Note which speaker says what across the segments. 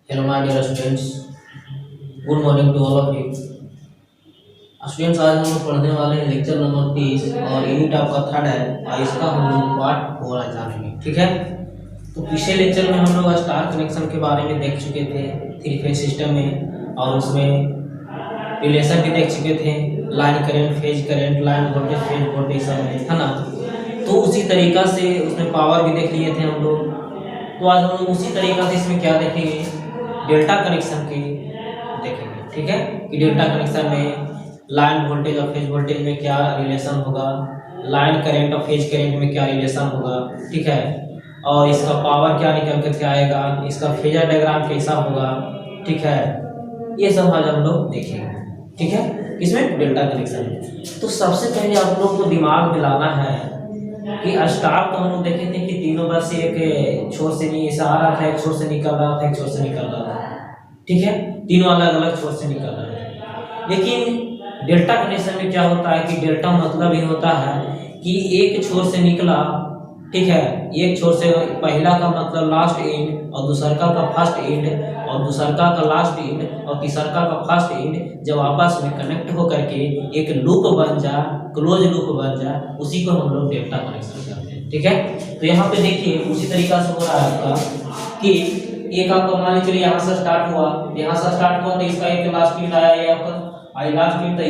Speaker 1: Hello, my dear students. Good morning to all of you. Students, आज हम लोग पढ़ने वाले हैं लेक्चर नंबर 30 और यूनिट आपका थर्ड है और इसका हम लोग पार्ट 4 आज जानेंगे। ठीक है, तो पिछले लेक्चर में हम लोग स्टार कनेक्शन के बारे में देख चुके थे थ्री फेज सिस्टम में, और उसमें रिलेशन भी देख चुके थे, line current, phase current, line voltage, phase voltage सब में, है ना। तो उसी तरीका से उसमें पावर भी देख लिए थे हम लोग। तो आज हम लोग उसी तरीका से इसमें क्या देखेंगे, डेल्टा कनेक्शन के देखेंगे। ठीक है, कि डेल्टा कनेक्शन में लाइन वोल्टेज और फेज वोल्टेज में क्या रिलेशन होगा, लाइन करंट और फेज करंट में क्या रिलेशन होगा। ठीक है, और इसका पावर क्या निकल कर के आएगा, इसका फेजर डायग्राम कैसा होगा। ठीक है, ये सब आज हम लोग देखेंगे। ठीक है, इसमें डेल्टा कनेक्शन में तो सबसे पहले आप लोग को दिमाग में लाना है कि स्टार तो हम लोग देखे थे कि तीनों बस एक छोर से नहीं ऐसा आ रहा था, एक छोर से निकल रहा था, एक छोर से निकल रहा था। ठीक है, तीनों अलग अलग छोर से निकल रहे हैं। लेकिन डेल्टा कनेक्शन में क्या होता है कि डेल्टा मतलब ये होता है कि एक छोर से निकला, ठीक है, एक छोर से पहला का मतलब लास्ट एंड और दूसरका का फर्स्ट एंड और दूसरका का लास्ट एंड और तीसरका का फर्स्ट एंड जब आपस में कनेक्ट होकर के एक लूप बन जाए, क्लोज लूप बन जाए, उसी को हम लोग डेल्टा कनेक्शन कहते हैं। ठीक है, तो यहाँ पे देखिए उसी तरीका से हो रहा है आपका कि एक आपका मान लीजिए यहाँ से स्टार्ट हुआ, यहाँ से स्टार्ट हुआ तो इसका एक लास्ट एंड आया, ये आपका आई लास्ट एंड, तो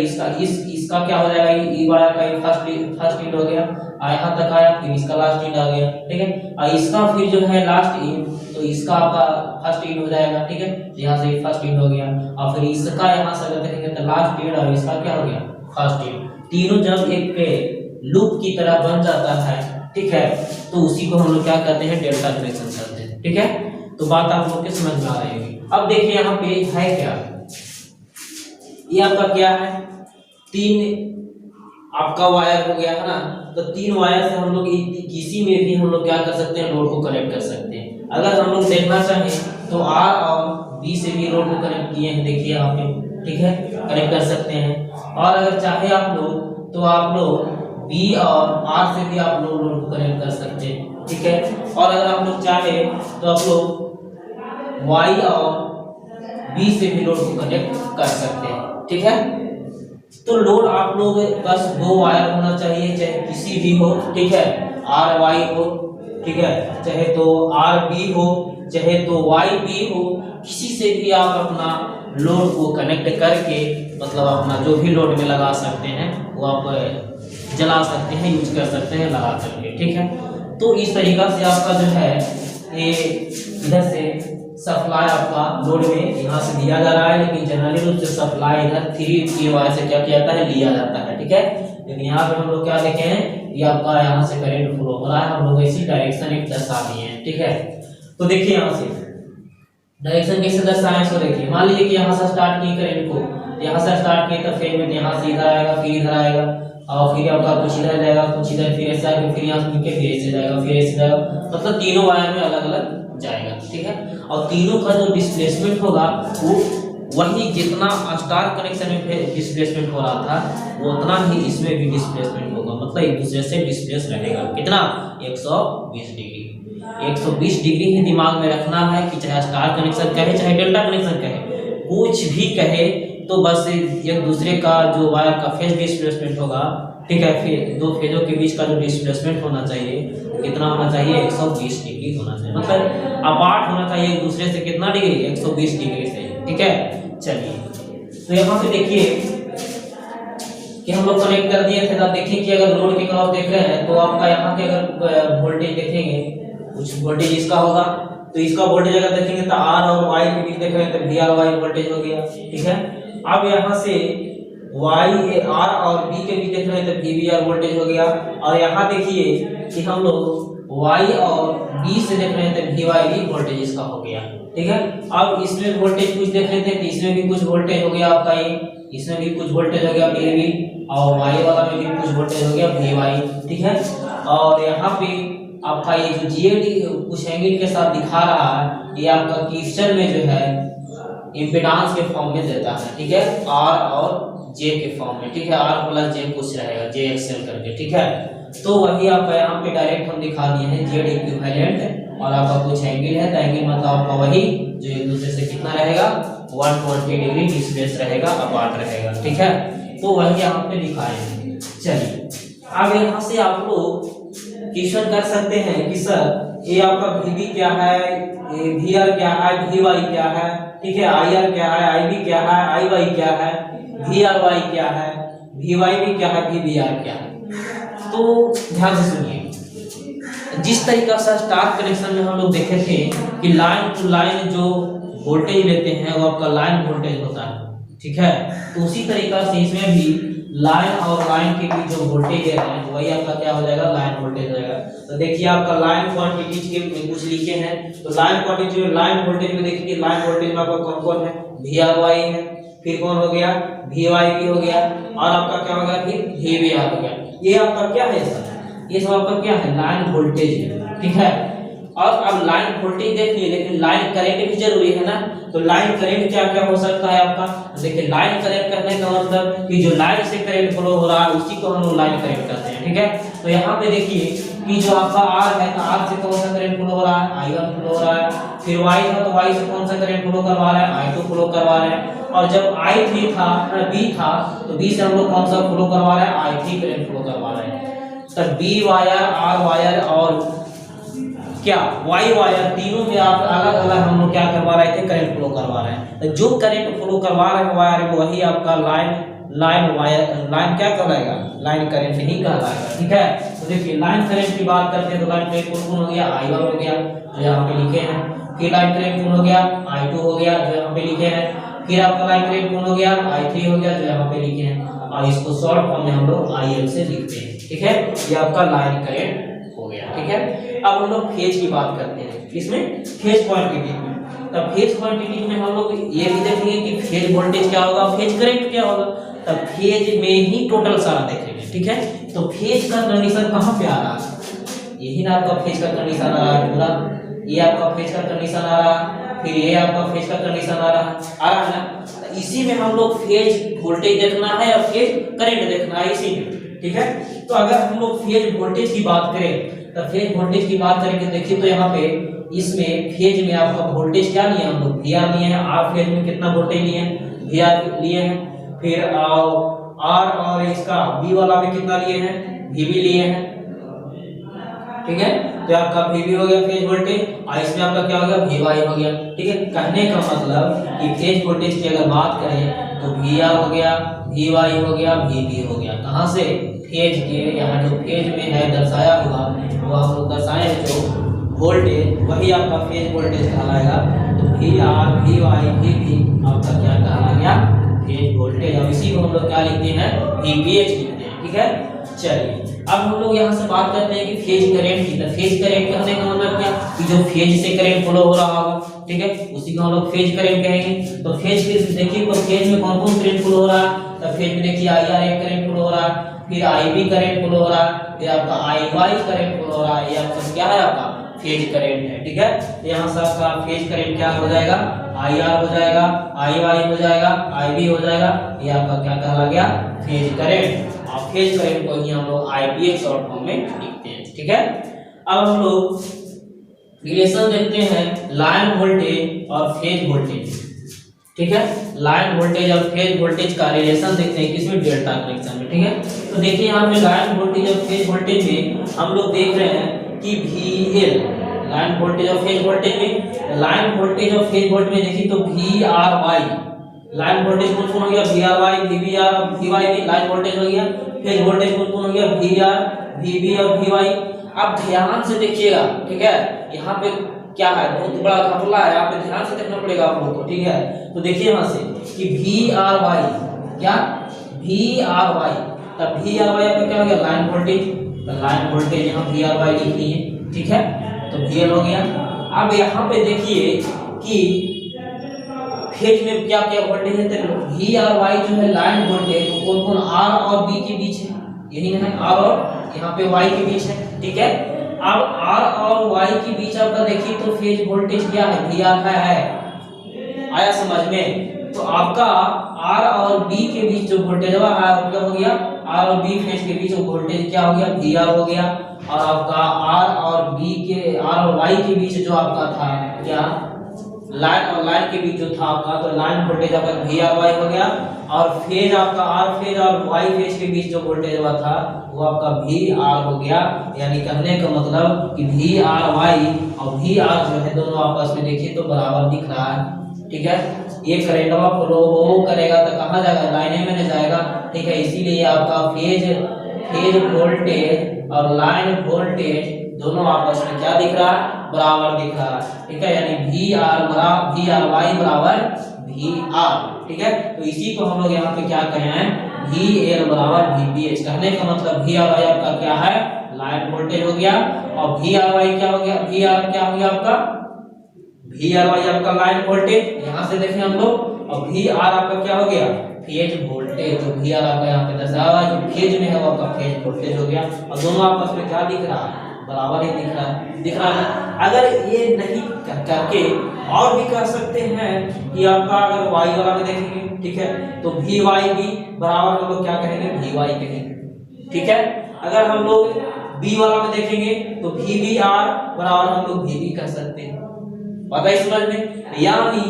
Speaker 1: इसका क्या हो जाएगा, ई वाला का फर्स्ट एंड हो गया, यहाँ तक आया, फिर इसका लास्ट एंड आ गया। ठीक है, और इसका फिर जो है लास्ट एंड, तो इसका आपका फर्स्ट एंड हो जाएगा। ठीक है, यहाँ से फर्स्ट एंड हो गया, और फिर इसका यहाँ से अगर देखेंगे तो लास्ट एंड और इसका क्या हो गया, फर्स्ट एंड। तीनों जब एक लूप की तरह बन जाता है, ठीक है, तो उसी को हम लोग क्या कहते हैं, डेल्टा कनेक्शन कहते हैं। ठीक है, तो बात आप लोग के समझ में आ रही होगी। अब देखिए यहाँ पे है क्या, ये आपका क्या है, तीन आपका वायर हो गया है ना। तो तीन वायर से हम लोग किसी में भी हम लोग क्या कर सकते हैं, लोड को कनेक्ट कर सकते हैं। अगर हम लोग देखना चाहें तो आर और बी से भी लोड को कनेक्ट किए हैं, देखिए यहाँ पे। ठीक है, कनेक्ट कर सकते हैं। और अगर चाहे आप लोग तो आप लोग बी और आर से भी आप लोग लोड को कनेक्ट कर सकते हैं। ठीक है, और अगर आप लोग चाहे तो आप लोग वाई और बी से भी लोड को कनेक्ट कर सकते हैं। ठीक है, तो लोड आप लोग बस दो वायर होना चाहिए, चाहे किसी भी हो। ठीक है, आर वाई हो, ठीक है, चाहे तो आर बी हो, चाहे तो वाई बी हो, किसी से भी आप अपना लोड को कनेक्ट करके मतलब अपना जो भी लोड में लगा सकते हैं वो आप जला सकते हैं, यूज कर सकते हैं लगा करके। ठीक है, तो इस तरीका से आपका जो है ये इधर से सप्लाई आपका लोड में यहाँ से दिया जा रहा है, लेकिन जनरली रूप से सप्लाई इधर 3 की वायर से क्या किया जाता है, लिया जाता है। ठीक है, लेकिन यहाँ पे हम लोग क्या देखे हैं, ये आपका यहाँ से करंट फ्लो हो रहा है, हम लोग इसी डायरेक्शन एक दर्शा दिए हैं। ठीक है, तो देखिए यहाँ से डायरेक्शन कैसे दर्शाएं, सो देखिए मान लीजिए कि यहाँ से स्टार्ट किए करंट को, यहाँ से स्टार्ट किए तो फेज में यहाँ से इधर आएगा, फिर इधर आएगा, और फिर आपका कुछ इधर जाएगा, कुछ इधर, फिर ऐसा आएगा, फिर यहाँ से निकल फिर ऐसे जाएगा, फिर ऐसे जाएगा, मतलब तीनों वायर में अलग अलग जाएगा। ठीक है, और तीनों का जो डिस्प्लेसमेंट होगा वो वही जितना स्टार कनेक्शन में डिस्प्लेसमेंट हो रहा था वो उतना ही इसमें भी डिस्प्लेसमेंट होगा, मतलब एक दूसरे से डिस्प्लेस रहेगा। कितना, 120 डिग्री। 120 डिग्री ही दिमाग में रखना है कि चाहे स्टार कनेक्शन कहे चाहे डेल्टा कनेक्शन कहे, कुछ भी कहे, तो बस एक दूसरे का जो वायर का फेज डिस्प्लेसमेंट होगा, ठीक है, फिर दो फेजों के बीच का जो डिस्प्लेसमेंट होना चाहिए कितना होना चाहिए, 120 डिग्री होना चाहिए, मतलब अपार्ट होना चाहिए एक दूसरे से कितना डिग्री, 120 डिग्री से। ठीक है, चलिए तो यहाँ पे देखिए कि हम लोग कनेक्ट कर दिए थे। तब देखिए कि अगर लोड के क्रॉस देख रहे हैं तो आपका यहाँ के अगर वोल्टेज देखेंगे, कुछ वोल्टेज इसका होगा, तो इसका वोल्टेज अगर देखेंगे तो आर और वाई के बीच देख रहे हैं तो वी आर वाई वोल्टेज हो गया। ठीक है, अब यहाँ से वाई आर और बी के बीच देख रहे हैं तो वी वी आर वोल्टेज हो गया, और यहाँ देखिए कि हम लोग वाई और बी से देख रहे हैं तो वी वाई भी वोल्टेज इसका हो गया। ठीक है, अब इसमें वोल्टेज कुछ देख लेते हैं तो इसमें भी कुछ वोल्टेज हो गया आपका, ये इसमें भी कुछ वोल्टेज हो गया वी वी, और वाई वाला में भी कुछ वोल्टेज हो गया वी वाई। ठीक है, और यहाँ पे आपका ये जो जीएडी कुछ एंगल के साथ दिखा रहा है, ये आपका क्रिस्टल में जो है इम्पीडेंस के फॉर्म में देता है। ठीक है, आर और जे के फॉर्म में। ठीक है, आर प्लस जे कुछ रहेगा, जे एक्सएल करके। ठीक है, तो वही आप यहाँ पे डायरेक्ट हम दिखा दिए हैं जेड इक्विवेलेंट और आपका कुछ एंगल है, तो एंगल मतलब आपका वही जो एक दूसरे से कितना रहेगा 120 डिग्री डिस्टेंस रहेगा, अपार्ट रहेगा। ठीक है, तो वही यहाँ पे लिखा है। चलिए अब यहाँ से आप लोग क्वेश्चन कर सकते हैं कि सर ये आपका वी क्या है, वी आर क्या है, वी वाई क्या है, ठीक है, आई आर क्या है, आई बी क्या है, आई वाई क्या है, वी आर वाई क्या है, वी वाई भी क्या है, वी बी आर क्या है। तो ध्यान से सुनिए, जिस तरीका से स्टार कनेक्शन में हम लोग देखे थे कि लाइन टू लाइन जो वोल्टेज लेते हैं वो आपका लाइन वोल्टेज होता है। ठीक है, तो उसी तरीका से इसमें भी लाइन और लाइन के बीच जो वोल्टेज दे रहे हैं वही आपका क्या हो जाएगा, लाइन वोल्टेज हो जाएगा। तो देखिए आपका लाइन क्वांटिटीज के कुछ लिखे हैं, तो लाइन क्वांटिटी में लाइन वोल्टेज में देखिए लाइन वोल्टेज में आपका कौन कौन है, वी आर वाई है, फिर कौन हो गया, वी वाई भी हो गया, और आपका क्या हो गया, फिर वी बी आर हो गया। ये आपका क्या है सर, ये सब आपका क्या है, लाइन वोल्टेज है। ठीक है, और अब लाइन वोल्टेज देखिए, लेकिन लाइन करंट भी जरूरी है ना, तो लाइन करंट क्या क्या हो सकता है आपका, देखिए लाइन करंट करने का मतलब कि जो लाइन से करंट फ्लो हो रहा है उसी को हम लोग लाइन करंट करते हैं। ठीक है, तो यहाँ पे देखिए कि जो आपका आर है, तो आर से कौन सा करंट फ्लो हो रहा है, I1 फ्लो हो रहा है, फिर वाई था तो वाई से कौन सा करंट फ्लो करवा रहा है, I2 फ्लो करवा रहे हैं, और जब I3 था बी था तो बी से हम लोग कौन सा फ्लो करवा रहे हैं, I3 करंट फ्लो करवा रहे हैं। तो बी वायर, आर वायर और क्या वाई वायर, तीनों में आप अलग अलग हम लोग क्या करवा रहे थे, करंट फ्लो करवा रहे हैं। तो जो करंट फ्लो करवा रहे हैं वायर वही आपका लाइन वायर लाइन क्या कहलाएगा, लाइन करंट ही कहलाएगा। ठीक है, तो देखिए लाइन करंट की बात करते हैं तो लाइन करंट कौन कौन हो गया, I1 हो गया जो यहाँ पे लिखे हैं, फिर लाइन करंट कौन हो गया, I2 हो गया जो यहाँ पे लिखे हैं, फिर आपका लाइन करंट कौन हो गया, I3 हो गया जो यहाँ पे लिखे हैं, और इसको शॉर्ट फॉर्म में हम लोग IL से लिखते हैं। ठीक है, ये आपका लाइन करंट हो गया। ठीक है, अब हम लोग फेज की बात करते हैं, इसमें फेज क्वांटिटी में। तब फेज क्वांटिटी में हम लोग ये भी देखेंगे कि फेज वोल्टेज क्या होगा, फेज करंट क्या होगा, तब फेज में ही टोटल सारा देखेंगे। ठीक है, तो फेज का कंडीशन कहाँ पे आ रहा है, यही ना आपका फेज का कंडीशन आ रहा है पूरा, ये आपका फेज का कंडीशन आ रहा है, फिर ये आपका फेज का कंडीशन आ रहा है ना, तो इसी में हम लोग फेज वोल्टेज देखना है और फेज करंट देखना है इसी में। ठीक है, तो अगर हम लोग फेज वोल्टेज की बात करें तो फेज वोल्टेज की बात करेंगे, देखिए तो यहाँ पे इसमें फेज में आपका वोल्टेज क्या लिया हम लोग, वी आर लिए हैं, आर फेज में कितना वोल्टेज लिए हैं, वी आर लिए हैं, फिर आर और इसका बी वाला में कितना लिए हैं, वी बी लिए हैं। ठीक है, तो आपका वी बी हो गया फेज वोल्टेज, और इसमें आपका क्या हो गया, वी वाई हो गया। ठीक है, कहने का मतलब कि फेज वोल्टेज की अगर बात करें तो वी आर हो गया, वी वाई हो गया, वी बी हो गया। कहाँ से, फेज के, यहाँ जो फेज में है दर्शाया हुआ वो हम लोग दर्शाए जो वोल्टेज वही आपका फेज वोल्टेज कहलाएगा। तो V R, V Y, V B आपका क्या कहला गया, फेज वोल्टेज। और इसी को हम लोग क्या लिखते हैं, VPH लिखते हैं। ठीक है, चलिए अब हम लोग यहाँ से बात करते हैं कि फेज करंट की। तो फेज करंट कहने का मतलब क्या, कि जो फेज से करंट फ्लो हो रहा होगा, ठीक है, उसी को हम लोग फेज करंट कहेंगे। तो फेज के देखिए तो फेज में कौन कौन करंट फ्लो हो रहा है, तो फेज में देखिए IR एक करंट फ्लो हो रहा है, फिर IB करंट फ्लो हो रहा है, फिर आपका IY करंट फ्लो हो रहा है, ये आपका क्या है, आपका फेज करंट है। ठीक है, तो यहाँ से आपका फेज करंट क्या हो जाएगा, IR हो जाएगा, IY हो जाएगा, IB हो जाएगा, ये आपका क्या कहला गया, फेज करंट। और फेज करंट को ही हम लोग IPH शॉर्ट फॉर्म में लिखते हैं। ठीक है, अब हम लोग रिलेशन देखते हैं लाइन वोल्टेज और फेज वोल्टेज। ठीक है, लाइन वोल्टेज और फेज वोल्टेज का रिलेशन देखते हैं किसमें, डेल्टा कनेक्शन में। ठीक है, तो देखिए यहाँ पे लाइन वोल्टेज और फेज वोल्टेज में हम लोग देख रहे हैं कि VL, लाइन वोल्टेज और फेज वोल्टेज में, लाइन वोल्टेज और फेज वोल्टेज में देखिए तो VRY, लाइन वोल्टेज कौन कौन हो गया, VRY, VBR, VY, line voltage हो गया। फेज वोल्टेज कौन कौन हो गया, VR, VB और VY। अब ध्यान से देखिएगा, ठीक है, यहाँ पे क्या है, बहुत बड़ा घपला है, यहाँ पे ध्यान से देखना पड़ेगा आप लोग को। ठीक है, तो देखिए यहाँ से कि VRY क्या, VRY, तब VRY पे क्या हो गया, लाइन वोल्टेज, तो लाइन वोल्टेज यहाँ VRY लिख लिए। ठीक है, तो VL हो गया। अब यहाँ पे देखिए कि फेज में क्या क्या वोल्टेज है, तो VRY जो है लाइन वोल्टेज वो कौन कौन R और B के बीच है, यही ना है, R और यहाँ पे Y के बीच है। ठीक है, अब R और Y के बीच आपका देखिए तो फेज वोल्टेज क्या है, VR है। आया समझ में, तो आपका R और B के बीच जो वोल्टेज है क्या हो गया, आर और बी फेज के बीच वोल्टेज क्या हो गया, वी आर हो गया। और आपका आर और बी के, आर और वाई के बीच जो आपका था क्या, लाइन और लाइन के बीच जो था आपका, तो लाइन वोल्टेज आपका वी आर वाई हो गया। और फेज आपका आर फेज और वाई फेज के बीच जो वोल्टेज हुआ था वो आपका वी आर हो गया। यानी कहने का मतलब कि वी आर वाई और वी आर जो है दोनों आपस में देखिए तो बराबर दिख रहा है। ठीक है, ये करंट फ्लो करेगा तो कहाँ जाएगा, लाइने में जाएगा। ठीक है, इसीलिए आपका फेज वोल्टेज और लाइन वोल्टेज दोनों आपस में क्या दिख रहा है, बराबर दिख रहा है। ठीक है, यानी वी आर वाई बराबर वी आर। ठीक है, तो इसी को हम लोग यहाँ पे क्या कहे हैं, वी एल बराबर वी पी एच। कहने का मतलब वी आर वाई आपका क्या है, लाइन वोल्टेज हो गया। और वी आर वाई क्या हो गया, वी आर क्या हो गया आपका, वी आर वाई आपका लाइन वोल्टेज, यहाँ से देखें हम लोग। और वी आर आपका क्या हो गया, फेज वोल्टेज। तो वी आर आपका यहाँ पे दर्शाया जो फेज में है वो आपका फेज वोल्टेज हो गया। और दोनों आपस में क्या दिख रहा है, बराबर ही दिख रहा है। अगर ये नहीं करके और भी कर सकते हैं कि आपका अगर वाई वाला में देखेंगे, ठीक है, तो वी वाई भी बराबर हम लोग क्या कहेंगे, वी वाई कहेंगे। ठीक है, अगर हम लोग बी वाला में देखेंगे तो वी बी आर बराबर हम लोग वी बी कर सकते हैं। पता है समझ में, यानी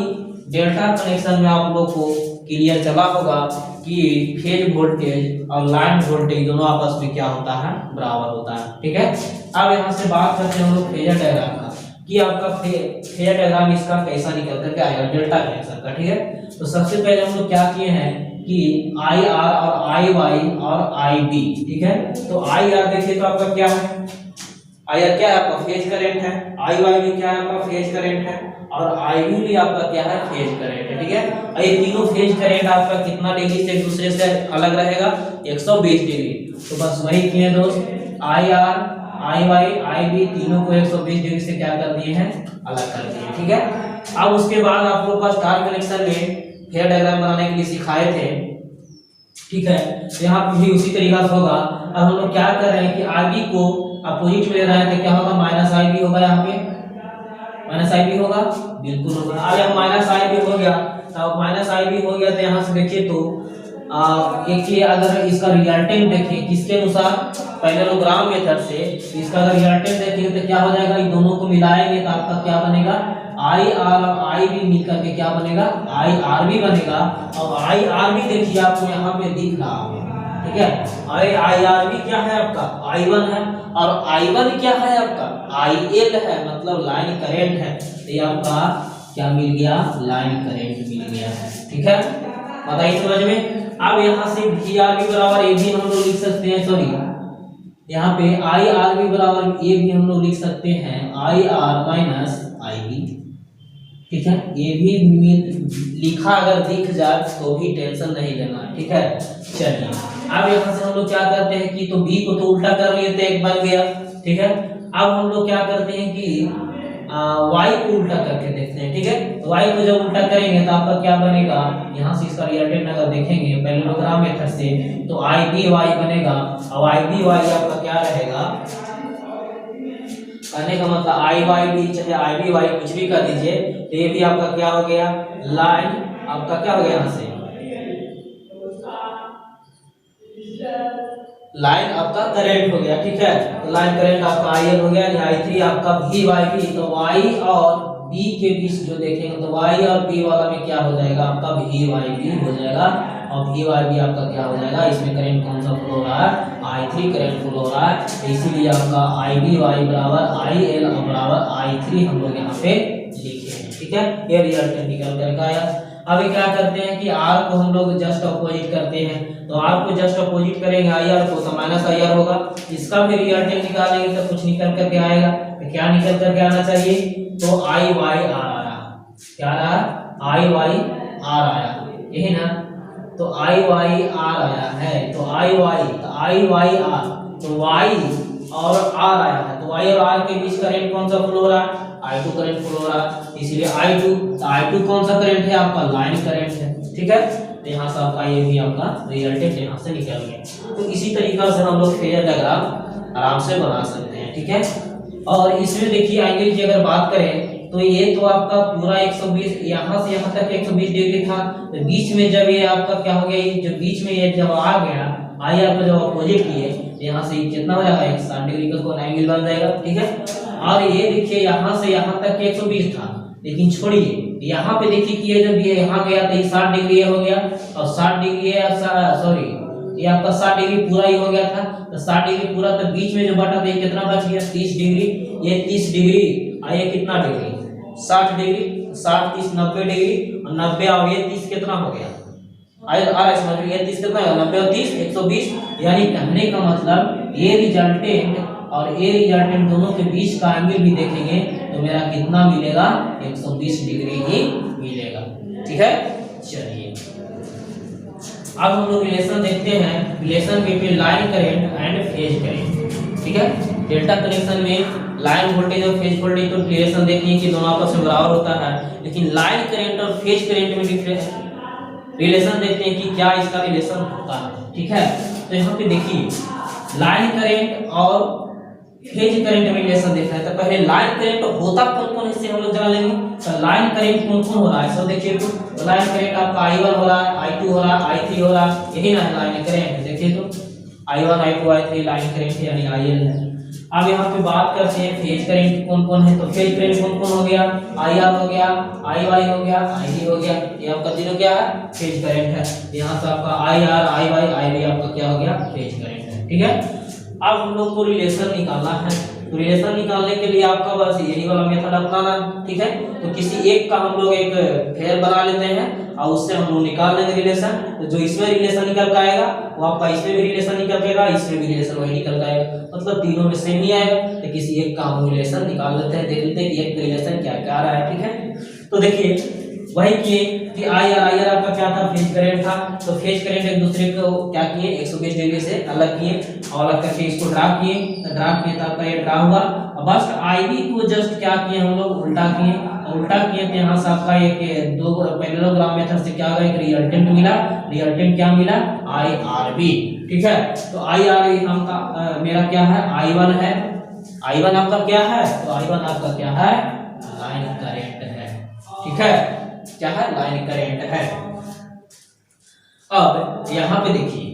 Speaker 1: डेल्टा कनेक्शन में आप लोग को क्लियर चला होगा कि फेज वोल्टेज और लाइन वोल्टेज दोनों आपस में क्या होता है, बराबर होता है। ठीक है, अब यहाँ से बात करते हैं हम लोग फेजर डायग्राम का कि आपका फेजर डायग्राम इसका कैसा निकल करके आएगा डेल्टा कनेक्शन का। ठीक है, तो सबसे पहले हम लोग क्या किए हैं कि आई आर और आई वाई और आई बी। ठीक है, तो आई आर देखिए तो आपका क्या है, आई आर क्या है आपका फेज करंट है, आई वाई भी क्या है आपका फेज करंट है, और आई बी भी आपका क्या है, फेज करंट है। ठीक है, और ये तीनों फेज करंट आपका कितना डिग्री से एक दूसरे से अलग रहेगा, 120 डिग्री। तो बस वही किए दोस्त, I R I Y I B तीनों को 120 डिग्री से क्या कर दिए हैं, अलग कर दिए। ठीक है, अब उसके बाद आप लोग का स्टार कनेक्शन में फेजर डायग्राम बनाने के लिए सिखाए थे। ठीक है, तो यहाँ पे भी उसी तरीका से होगा। अब हम लोग क्या कर रहे हैं कि आईबी को अपोजिट में ले रहे हैं तो क्या होगा, माइनस आई बी होगा, यहाँ पे माइनस आई बी होगा, बिल्कुल होगा। अब यहाँ माइनस आई बी हो गया, तो माइनस आई बी हो गया तो यहाँ से देखिए तो देखिए अगर इसका रिजल्टेंट देखें किसके अनुसार, पैरेललोग्राम मेथड से इसका अगर रिजल्टेंट देखेंगे तो क्या हो जाएगा, इन दोनों को मिलाएंगे तो आपका क्या बनेगा, आई आर और आई बी मिलकर के क्या बनेगा, आई आर बी बनेगा। और आई आर बी देखिए आपको यहाँ पे दिख रहा है। ठीक है, आई आर बी क्या है आपका, आई वन है, और आई वन क्या है आपका, आई एल है, मतलब लाइन करेंट है। तो ये आपका क्या मिल गया, लाइन करेंट मिल गया है। ठीक है, बताइए समझ में। अब यहाँ से वी आर बी बराबर ए भी हम लोग लिख सकते हैं, सॉरी यहाँ पे आई आर बी बराबर ए भी हम लोग लिख सकते हैं, I R minus I B. ठीक है, ये भी लिखा अगर दिख जाए तो भी टेंशन नहीं लेना। ठीक है, चलिए अब यहाँ से हम लोग क्या करते हैं कि तो बी को तो उल्टा कर लिए तो एक बन गया। ठीक है, अब हम लोग क्या करते हैं कि y को उल्टा करके देखते हैं। ठीक है, तो y को जब उल्टा करेंगे तो आपका क्या बनेगा, यहाँ से इसका रिजल्टेंट अगर देखेंगे पैरेललोग्राम मेथड से तो आई बी वाई बनेगा। और आई बी वाई आपका क्या रहेगा, कहने का मतलब आई वाई बी चाहे आई बी वाई कुछ भी कर दीजिए तो ये भी आपका क्या हो गया, लाइन आपका क्या हो गया, यहाँ से लाइन आपका करंट हो गया। ठीक है, तो लाइन करंट आपका आई एल हो गया, आई थ्री आपका वी वाई बी। तो वाई और बी के बीच जो देखेंगे तो वाई और बी वाला में क्या हो जाएगा आपका, वी वाई बी हो जाएगा। और वी वाई बी आपका क्या हो जाएगा, इसमें करंट कौन सा फ्लो हो रहा है, आई थ्री करंट फ्लो हो रहा है। तो इसीलिए आपका आई बी वाई बराबर आई एल बराबर आई थ्री हम लोग यहाँ पे लिखे हैं। ठीक है, ये रिजल्ट निकल करके आया। अभी क्या करते हैं कि आर को हम लोग जस्ट अपोजिट करते हैं, तो आर को जस्ट अपोजिट करेंगे आई आर को तो माइनस आई आर होगा। इसका भी रिजल्टेंट निकालेंगे तो कुछ निकल करके आएगा, तो क्या निकल करके आना चाहिए, तो आई वाई आर आया, क्या रहा, आई वाई आर आया, यही ना। तो आई वाई आर आया है, तो आई वाई आर, तो वाई और आर आया है, तो वाई और आर के बीच करंट कौन सा फ्लो हो रहा है, I2 करंट फ्लो हो रहा है, इसलिए I2, तो I2 कौन सा करंट है आपका, लाइन करंट है। ठीक है, तो यहाँ से आपका ये भी आपका रिजल्टेंट यहाँ से निकल गया। तो इसी तरीका से हम लोग फेजर डायग्राम आराम से बना सकते हैं। ठीक है, और इसमें देखिए एंगल की अगर बात करें तो ये तो आपका पूरा 120 यहाँ से यहाँ तक 120 डिग्री था, तो बीच में जब ये आपका क्या हो गया, ये जो बीच में ये जब आ गया आई आर का जब अपोजिट लिए तो यहाँ से कितना हो जाएगा 160 डिग्री का कोण एंगल बन जाएगा, ठीक है। और ये देखिए यहाँ से यहाँ तक 120 था, लेकिन छोड़िए यहाँ पे देखिए कि ये जब ये यहाँ गया तो ये 60 डिग्री हो गया और 60 डिग्री सॉरी ये आपका 60 डिग्री पूरा ही हो गया था। तो 60 डिग्री पूरा, तो बीच में जो बटा था ये कितना बच गया 30 डिग्री, ये 30 डिग्री और ये कितना डिग्री 60 डिग्री, 60 30 90 डिग्री और 90 और ये 30 कितना हो गया समझ में, ये 30 कितना है 90 और 30 120। यानी कहने का मतलब ये रिजल्टेंट और ये रिजल्टेंट दोनों के बीच का एंगल भी देखेंगे तो मेरा कितना मिलेगा 120 डिग्री ही मिलेगा, ठीक है। चलिए अब हम लोग रिलेशन देखते हैं, relation between line current and phase current, ठीक है। डेल्टा कनेक्शन में लाइन वोल्टेज और फेज वोल्टेज तो रिलेशन देखिए कि दोनों आपस में बराबर होता है, लेकिन लाइन करंट और फेज करंट में डिफरेंस रिलेशन देखते हैं कि क्या इसका रिलेशन होता है, ठीक है। तो यहाँ पे देखिए लाइन करंट और फेज करंट में रिलेशन देखना है। तो पहले लाइन करंट होता कौन कौन इससे हम लोग जान लेंगे। तो लाइन करंट कौन कौन हो रहा है सब देखिए। तो लाइन करंट आपका I1 हो रहा है, I2 हो रहा है, I3 हो रहा है, यही ना लाइन करंट देखिए। तो I1 I2 I3 line current है यानी IL है। अब यहाँ पे बात करते हैं फेज करंट कौन कौन है। तो फेज करंट कौन कौन हो गया, IR हो गया, IY हो गया, IB हो गया, ये आपका तीनों क्या है फेज करंट है। यहाँ से आपका IR IY IB आपका क्या हो गया फेज करंट है, ठीक है। अब हम लोग को रिलेशन निकालना है। तो रिलेशन निकालने के लिए आपका बस यही वाला मेथड अपनाना है, ठीक है। तो किसी एक का हम लोग एक फेयर बना लेते हैं और उससे हम लोग निकाल लेंगे रिलेशन। तो जो इसमें रिलेशन निकल के आएगा वो आपका इसमें भी रिलेशन निकल के आएगा, इसमें भी रिलेशन वही निकल के आएगा, मतलब तीनों में सेम ही आएगा। तो किसी एक का हम रिलेशन निकाल लेते हैं, देख लेते हैं कि एक रिलेशन क्या क्या आ रहा है, ठीक है। तो देखिए वही किए कि IR आपका क्या था फेज करंट था। तो फेज करंट एक दूसरे को क्या किए 120 डिग्री से अलग किए और अलग करके इसको ड्रा किए। तो ड्रा किए तो आपका ये ड्रा हुआ और बस IB को जस्ट क्या किए हम लोग उल्टा किए और उल्टा किए तो यहाँ से आपका एक दो पैरेललोग्राम मेथड से क्या होगा एक रिजल्टेंट मिला। रिजल्टेंट क्या मिला IRB, ठीक है। तो IRB हमका मेरा क्या है I1 है, I1 आपका क्या है तो I1 आपका क्या है लाइन करंट है, ठीक है, क्या है लाइन करंट है। अब यहाँ पे देखिए,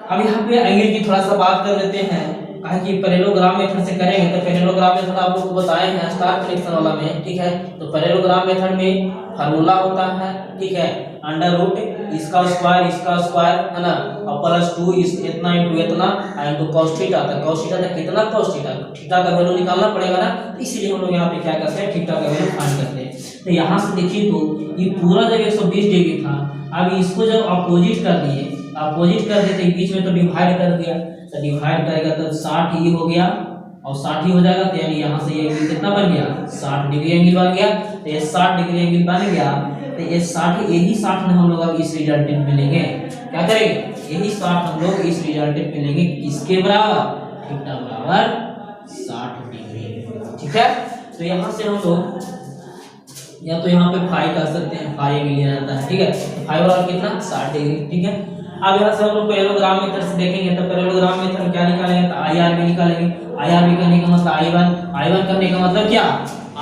Speaker 1: अब यहाँ पे एंगल की थोड़ा सा बात कर लेते हैं। कहा कि पैरेललोग्राम मेथड से करेंगे तो पैरेललोग्राम मेथड आप लोग को बताए हैं स्टार कनेक्शन वाला में, ठीक है। तो पैरेललोग्राम मेथड में फार्मूला होता है, ठीक है, अंडर रूट इसका स्क्वायर है ना और प्लस 2 इस इतना इनटू इतना इनटू cos थीटा। तो cos थीटा तक कितना cos थीटा, थीटा का वैल्यू निकालना पड़ेगा ना, इसलिए हम लोग यहाँ पे क्या करते हैं थीटा का वैल्यू फाइंड करते हैं। तो यहाँ से देखिए तो ये पूरा जब 120 डिग्री था, अब इसको जब अपोजिट कर दिए, अपोजिट कर देते बीच में तो डिवाइड कर दिया। तो डिवाइड करेगा तो 60 ही हो गया और 60 ही हो जाएगा। तो यानी यहाँ से ये एंगल कितना बन गया 60 डिग्री एंगल बन गया। तो ये 60 डिग्री एंगल बन गया। तो ये 60 यही 60 में हम लोग अब इस रिजल्टेंट में लेंगे, क्या करेंगे यही 60 हम लोग इस रिजल्टेंट में लेंगे किसके बराबर थीटा बराबर 60 डिग्री, ठीक है। तो यहाँ से हम लोग या तो यहाँ पे फाई कर सकते हैं, फाई भी लिया जाता है, ठीक है। फाई बराबर कितना 60 डिग्री, ठीक है। अब यहाँ से हम लोग पैरेललोग्राम मेथड से देखेंगे। तो पैरेललोग्राम मेथड क्या निकालेंगे तो IR भी निकालेंगे। IR भी करने का मतलब I1 करने का मतलब क्या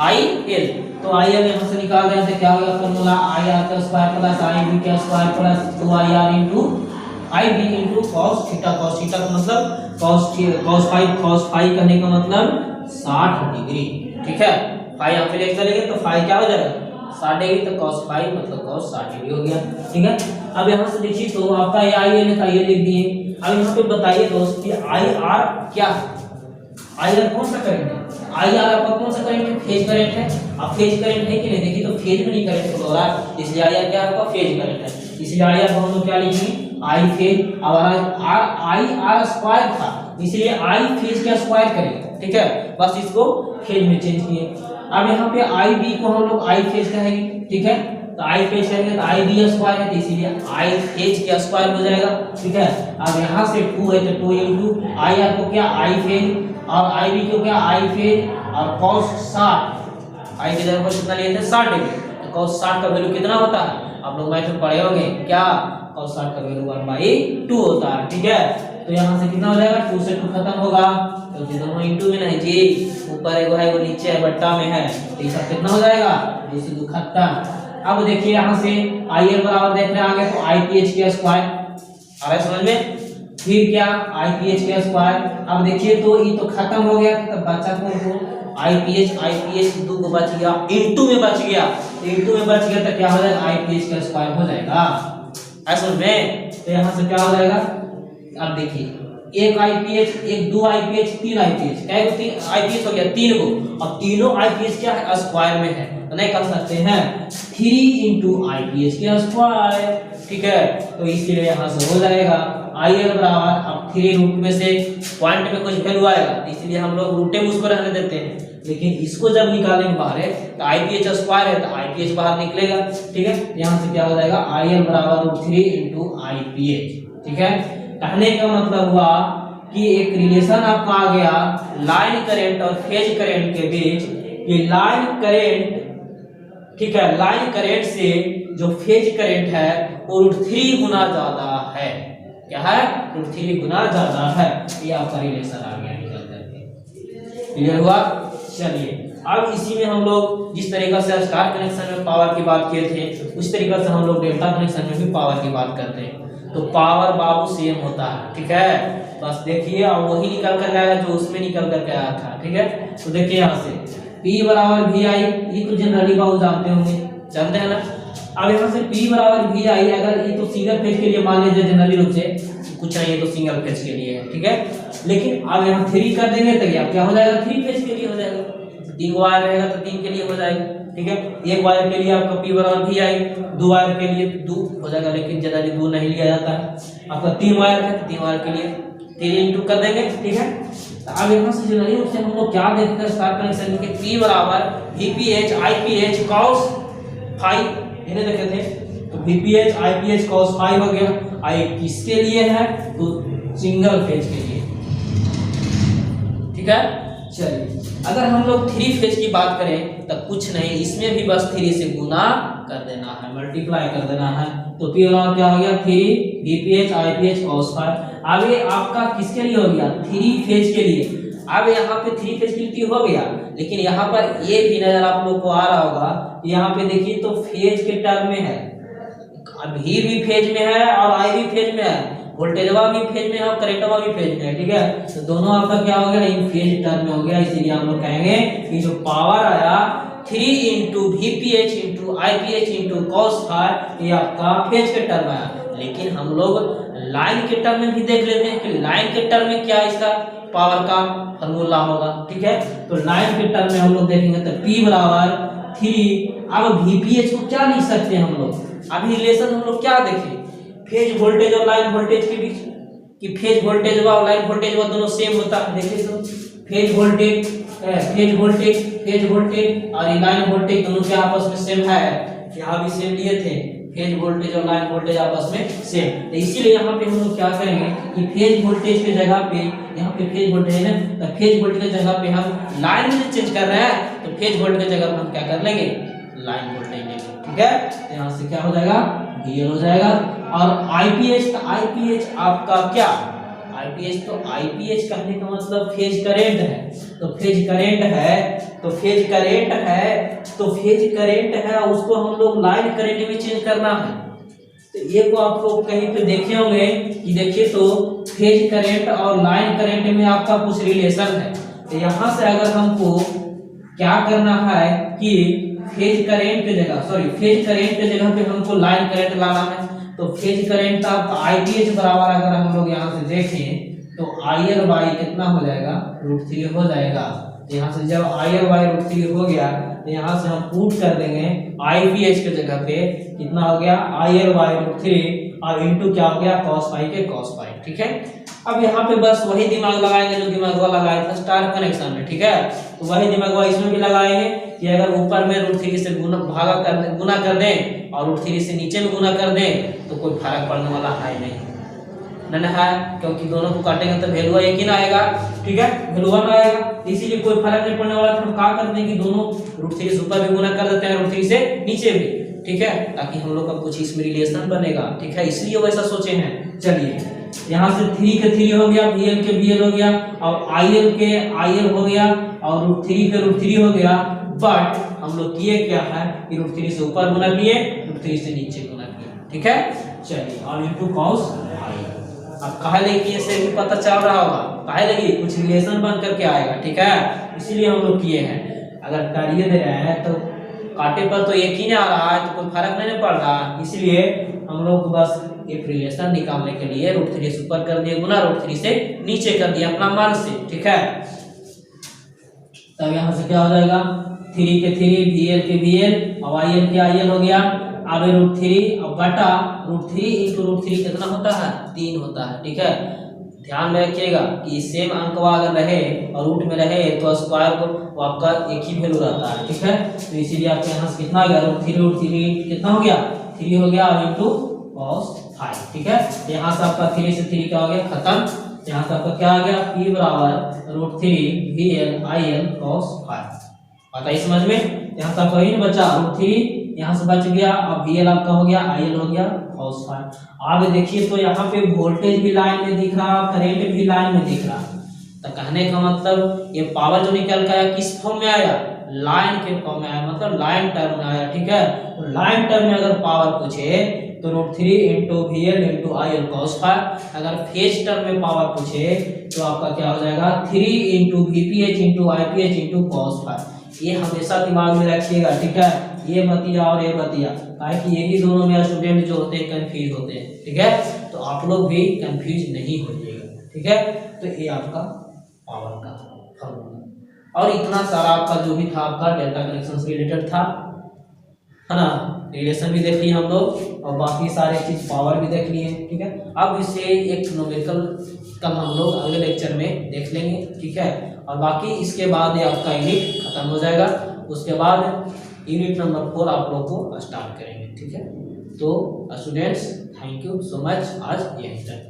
Speaker 1: IL। तो IL यहाँ से निकाल दें तो क्या होगा फॉर्मूला IR का स्क्वायर प्लस IB का square plus 2IR into IB into cos theta. cos theta का मतलब cos फाई करने का मतलब 60 डिग्री, ठीक है। फाई यहाँ पे लेके चलेंगे तो फाई क्या हो जाएगा 60 डिग्री, तो cos फाई मतलब cos 60 डिग्री हो गया, ठीक है। अब यहाँ से देखिए तो आपका ये IL का ये लिख दिए। अब यहाँ पे बताइए दोस्त कि IR क्या है, IR कौन सा करंट है, IR आपका कौन सा करंट है फेज करंट है। अब फेज करंट है कि नहीं देखिए तो फेज में नहीं करंट हो रहा है, इसलिए IR क्या आपका फेज करंट है, इसलिए IR को हम लोग क्या लिखेंगे I फेज। अब IR स्क्वायर था इसलिए I फेज का स्क्वायर करेंगे, ठीक है, बस इसको फेज में चेंज किए। अब यहाँ पे IB को हम लोग I फेज कहेंगे, ठीक है। तो I फेज कहेंगे तो IB स्क्वायर है तो इसीलिए I फेज का स्क्वायर हो जाएगा, ठीक है। अब यहाँ से 2 है तो 2 इनटू IR को क्या I फेज और IB को क्या I फेज और cos 60 I की जगह पर कितना लिए थे 60 डिग्री। तो cos 60 का वैल्यू कितना होता है आप लोग मैथ में पढ़े होंगे, क्या cos 60 का वैल्यू 1/2 होता है, ठीक है। तो यहाँ से कितना हो जाएगा 2 से 2 खत्म होगा क्योंकि दोनों इनटू में नहीं जी, ऊपर एगो है वो नीचे है बट्टा में है, तो इसका कितना हो जाएगा 2 से 2 खत्म। अब देखिए यहाँ से IL बराबर देख रहे हैं आगे तो IPH का स्क्वायर, आ रहा है समझ में। फिर क्या IPH का स्क्वायर, अब देखिए तो ये तो खत्म हो गया, तब बचा कौन को IPH दो को बच गया, इनटू में बच गया, इनटू में बच गया तो क्या हो जाएगा IPH का स्क्वायर हो जाएगा, ऐसा में। तो यहाँ से क्या हो जाएगा, अब देखिए एक IPH, एक दो IPH, तीन IPH, क्या है तीन IPH हो गया, तीन को, अब तीनों IPH क्या है स्क्वायर में है, तो नहीं कर सकते हैं 3 इंटू IPH का स्क्वायर, ठीक है। तो इसीलिए यहाँ से हो जाएगा IL बराबर, अब 3 रूट में से पॉइंट में कुछ वैल्यू आएगा तो इसलिए हम लोग रूटे में उसको रहने देते हैं, लेकिन इसको जब निकालेंगे बाहर है तो IPH स्क्वायर है तो IPH बाहर निकलेगा, ठीक है। यहाँ से क्या हो जाएगा IL बराबर 3 इंटू IPH, ठीक है। कहने का मतलब हुआ कि एक रिलेशन आपका आ गया लाइन करंट और फेज करंट के बीच, ये लाइन करंट, ठीक है, लाइन करंट से जो फेज करंट है वो √3 गुना ज्यादा है, क्या है √3 गुना ज्यादा है, ये आपका रिलेशन आ गया निकल करके, क्लियर हुआ। चलिए अब इसी में हम लोग जिस तरीके से स्टार कनेक्शन में पावर की बात किए थे उस तरीके से हम लोग डेल्टा कनेक्शन में भी पावर की बात करते हैं, तो पावर बाबू सेम होता है, ठीक है। बस देखिए अब वही निकल कर आया जो उसमें निकल कर आया था, ठीक है। तो देखिए यहाँ से P बराबर VI, ये तो जनरली बाबू जानते होंगे, जानते हैं ना। अब यहाँ से P बराबर VI, अगर ये तो सिंगल फेज के लिए मान लीजिए जनरली रूप से कुछ नहीं, ये तो सिंगल फेज के लिए है, ठीक है। लेकिन अब यहाँ 3 कर देंगे तो क्या हो जाएगा, 3 फेज के लिए हो जाएगा, 3 वायर रहेगा तो 3 के लिए हो जाएगा, ठीक है। एक वायर के लिए आपका P बराबर VI, 2 वायर के लिए 2 हो जाएगा, लेकिन जनरली 2 नहीं लिया जाता है। आपका 3 वायर है तो 3 वायर के लिए 3 इंटू कर देंगे, ठीक है। अब यहाँ से जनरली रूप से हम लोग क्या देखते हैं स्टार कनेक्शन के P बराबर VPH IPH cos phi, इन्हें देखे थे तो VPH IPH cos phi हो गया। आई किसके लिए है, तो सिंगल फेज के लिए, ठीक है। चलिए अगर हम लोग 3 फेज की बात करें तो कुछ नहीं, इसमें भी बस 3 से गुना कर देना है, मल्टीप्लाई कर देना है, तो P बराबर क्या हो गया 3 VPH IPH cos phi। आगे आपका किसके लिए हो गया 3 फेज के लिए, अब यहाँ पे 3 फेज के लिए हो गया, लेकिन यहाँ पर ये भी नजर आप लोग को आ रहा होगा, यहाँ पे देखिए तो फेज के टर्म में है, V भी फेज में है और I भी फेज में है, वोल्टेजवा भी फेज में है और करंटवा भी फेज में है, ठीक है। तो दोनों आपका क्या हो गया इन फेज टर्म में हो गया, इसीलिए हम लोग कहेंगे कि जो पावर आया 3 into VPH into IPH into cos phi, ये आपका फेज के टर्म आया। लेकिन हम लोग लाइन के टर्म में भी देख लेते हैं कि लाइन के टर्म में क्या इसका पावर का फॉर्मूला होगा, ठीक है। तो लाइन के टर्म में हम लोग देखेंगे तो P बराबर 3, अब VPH को क्या लिख सकते हैं हम लोग, अभी रिलेशन हम लोग क्या देखें फेज वोल्टेज और लाइन वोल्टेज के बीच, कि फेज वोल्टेज और लाइन वोल्टेज दोनों सेम होता है, देखिए तो phase voltage phase voltage phase voltage और लाइन वोल्टेज दोनों के आपस में सेम है, यहाँ भी सेम लिए थे, फेज वोल्टेज और लाइन वोल्टेज आपस में सेम, तो इसीलिए यहाँ पे हम लोग क्या करेंगे कि फेज वोल्टेज के जगह पे, यहाँ पे फेज वोल्टेज है ना, तो फेज वोल्टेज की जगह पे हम लाइन में चेंज कर रहे हैं, तो फेज वोल्टेज की जगह पे हम क्या कर लेंगे लाइन वोल्टेज लेंगे, ठीक है। तो यहाँ से क्या हो जाएगा VL हो जाएगा। और IPH, तो IPH आपका क्या, IPH तो IPH कहने का मतलब फेज करंट है, तो फेज करंट है, तो फेज करंट है, तो फेज करंट है, उसको हम लोग लाइन करंट में चेंज करना है। तो ये को आप लोग कहीं पे देखे होंगे कि देखिए तो फेज करंट और लाइन करंट में आपका कुछ रिलेशन है, तो यहाँ से अगर हमको क्या करना है कि फेज करंट की जगह, सॉरी फेज करंट की जगह पे हमको लाइन करंट लाना है, तो फेज करंट का IPH बराबर अगर हम लोग यहाँ से देखें तो IL बाई कितना हो जाएगा √3 हो जाएगा। तो यहाँ से जब IL बाई √3 हो गया तो यहाँ से हम पुट कर देंगे IPH के जगह पे कितना हो गया IL बाई √3 और इंटू क्या हो गया cos phi के cos phi, ठीक है। अब यहाँ पे बस वही दिमाग लगाएंगे जो दिमाग लगाया था स्टार कनेक्शन में, ठीक है। तो वही दिमाग इसमें भी लगाएंगे कि अगर ऊपर में √3 से गुना कर दें और √3 से नीचे में गुना कर दें तो कोई फर्क पड़ने वाला है नहीं है, क्योंकि दोनों को काटेंगे तो वैल्यू एक ही ना आएगा, ठीक है, वैल्यू ना आएगा, इसीलिए कोई फर्क नहीं पड़ने वाला। तो हम क्या करते हैं कि दोनों √3 से ऊपर भी गुना कर देते हैं, √3 से नीचे भी, ठीक है, ताकि हम लोग का कुछ इसमें रिलेशन बनेगा, ठीक है, इसलिए वैसा सोचे हैं। चलिए यहाँ से 3 के 3 हो गया, VL के VL हो गया, और IL के IL हो गया, और √3 के √3 हो गया, बट हम लोग किए क्या है कि √3 से ऊपर गुना किए, √3 से नीचे गुना किए, ठीक है। चलिए और इंटू cos phi अब काहे लगी से भी पता चल रहा होगा, काहे लगी कुछ रिलेशन बन करके आएगा, ठीक है, इसीलिए हम लोग किए हैं। अगर कार्य दे रहे हैं तो काटे पर तो एक ही नहीं आ रहा है तो कोई फर्क नहीं पड़ रहा, इसलिए हम लोग बस एक रिलेशन निकालने के लिए √3 से ऊपर कर दिए गुना √3 से नीचे कर दिया अपना मान से, ठीक है। तब यहाँ से क्या हो जाएगा 3 के 3 VL के VL और IL के IL हो गया। अब √3 और बटा √3 इंटू √3 कितना होता है 3 होता है, ठीक है। ध्यान में रखिएगा कि सेम अंक अगर रहे और रूट में रहे तो स्क्वायर को आपका एक ही वैल्यू रहता है, ठीक है। तो इसीलिए आपके यहाँ से कितना आ गया √3 कितना हो गया 3 हो गया और इंटू cos 5, ठीक है। यहाँ से आपका 3 से 3 क्या हो गया खत्म। यहाँ से आपका क्या आ गया P बराबर √3 VL IL cos 5, बताइए समझ में। यहाँ से आपका ही बचा √3 यहाँ से बच गया, अब VL आपका हो गया IL हो गया cos 5। अब देखिए तो यहाँ पे वोल्टेज भी लाइन में दिख रहा, करंट भी लाइन में दिख रहा, तो कहने का मतलब ये पावर जो निकल के आया किस फॉर्म में आया लाइन के फॉर्म में आया, मतलब लाइन टर्म में आया, ठीक है। तो लाइन टर्म में अगर पावर पूछे तो √3 into VL into IL cos 5। अगर फेज टर्म में पावर पूछे तो आपका क्या हो जाएगा 3 into VPH into IPH into cos 5। ये हमेशा दिमाग में रखिएगा, ठीक है। ये बतिया और ये बतिया, ताकि यही दोनों में स्टूडेंट जो होते हैं कंफ्यूज होते हैं, ठीक है। तो आप लोग भी कंफ्यूज नहीं होइएगा, ठीक है। तो ये आपका पावर का फॉर्मूला और इतना सारा आपका जो भी था आपका डेल्टा कनेक्शन से रिलेटेड था, है ना। रिलेशन भी देख लिए हम लोग और बाकी सारे चीज पावर भी देख लिए, ठीक है। अब इसे एक न्यूमेरिकल कल हम लोग अगले लेक्चर में देख लेंगे, ठीक है। और बाकी इसके बाद ये आपका यूनिट खत्म हो जाएगा, उसके बाद यूनिट नंबर 4 आप लोग को स्टार्ट करेंगे, ठीक है। तो students thank you so much, आज यहीं तक।